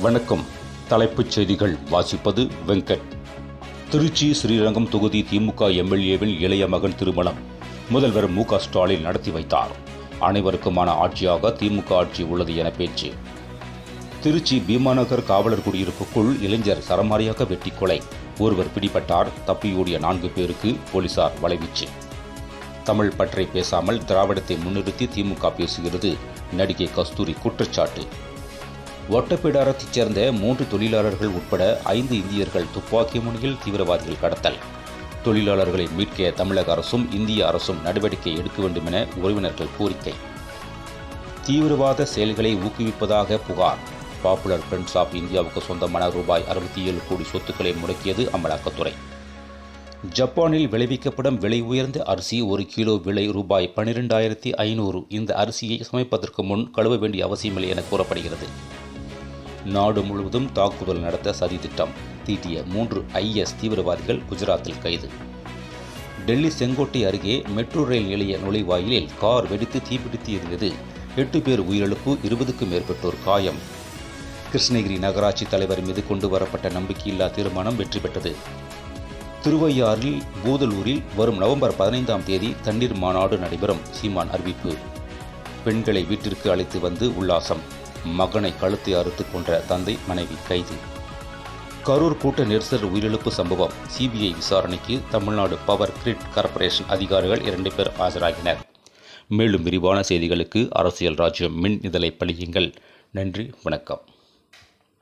வணக்கம். தலைப்புச் செய்திகள் வாசிப்பது வெங்கட். திருச்சி ஸ்ரீரங்கம் தொகுதி திமுக எம்எல்ஏவின் இளைய மகன் திருமணம் முதல்வர் மு.க. ஸ்டாலின் நடத்தி வைத்தார். அனைவருக்குமான ஆட்சியாக திமுக ஆட்சி உள்ளது என பேச்சு. திருச்சி பீமாநகர் காவலர் குடியிருப்புக்குள் இளைஞர் சரமாரியாக வெட்டி கொலை. ஒருவர் பிடிபட்டார். தப்பியோடிய 4 பேருக்கு போலீசார் வலைவீச்சு. தமிழ் பற்றை பேசாமல் திராவிடத்தை முன்னிறுத்தி திமுக பேசுகிறது. நடிகை கஸ்தூரி குற்றச்சாட்டு. ஒட்டப்பிடாரத்தைச் சேர்ந்த 3 தொழிலாளர்கள் உட்பட 5 இந்தியர்கள் துப்பாக்கி முனையில் தீவிரவாதிகள் கடத்தல். தொழிலாளர்களை மீட்க தமிழக அரசும் இந்திய அரசும் நடவடிக்கை எடுக்க வேண்டும் என உறவினர்கள் கோரிக்கை. தீவிரவாத செயல்களை ஊக்குவிப்பதாக புகார். பாப்புலர் ஃப்ரண்ட்ஸ் ஆஃப் இந்தியாவுக்கு சொந்தமான ரூபாய் 67 கோடி சொத்துக்களை முடக்கியது அமலாக்கத்துறை. ஜப்பானில் விளைவிக்கப்படும் விலை உயர்ந்த அரிசி 1 கிலோ விலை ரூபாய் 12,500. இந்த அரிசியை சமைப்பதற்கு முன் கழுவ வேண்டிய அவசியமில்லை என கூறப்படுகிறது. நாடு முழுவதும் தாக்குதல் நடத்த சதித்திட்டம் தீட்டிய 3 IS தீவிரவாதிகள் குஜராத்தில் கைது. டெல்லி செங்கோட்டை அருகே மெட்ரோ ரயில் நிலைய நுழைவாயிலில் கார் வெடித்து தீப்பிடித்து எரிந்தது. 8 பேர் உயிரிழப்பு, 20க்கும் மேற்பட்டோர் காயம். கிருஷ்ணகிரி நகராட்சி தலைவர் மீது கொண்டு வரப்பட்ட நம்பிக்கையில்லா தீர்மானம் வெற்றி பெற்றது. திருவையாறில் பூதலூரில் வரும் நவம்பர் 15ஆம் தேதி தண்ணீர் மாநாடு நடைபெறும். சீமான் அறிவிப்பு. பெண்களை வீட்டிற்கு அழைத்து வந்து உல்லாசம். மகனை கழுத்தை அறுத்து கொன்ற தந்தை மனைவி கைது. கரூர் கூட்ட நெரிசல் உயிரிழப்பு சம்பவம். CBI விசாரணைக்கு தமிழ்நாடு பவர் கிரிட் கார்ப்பரேஷன் அதிகாரிகள் 2 பேர் ஆஜராகினர். மேலும் விரிவான செய்திகளுக்கு அரசியல் ராஜ்யம் மின் இதழை படியுங்கள். நன்றி, வணக்கம்.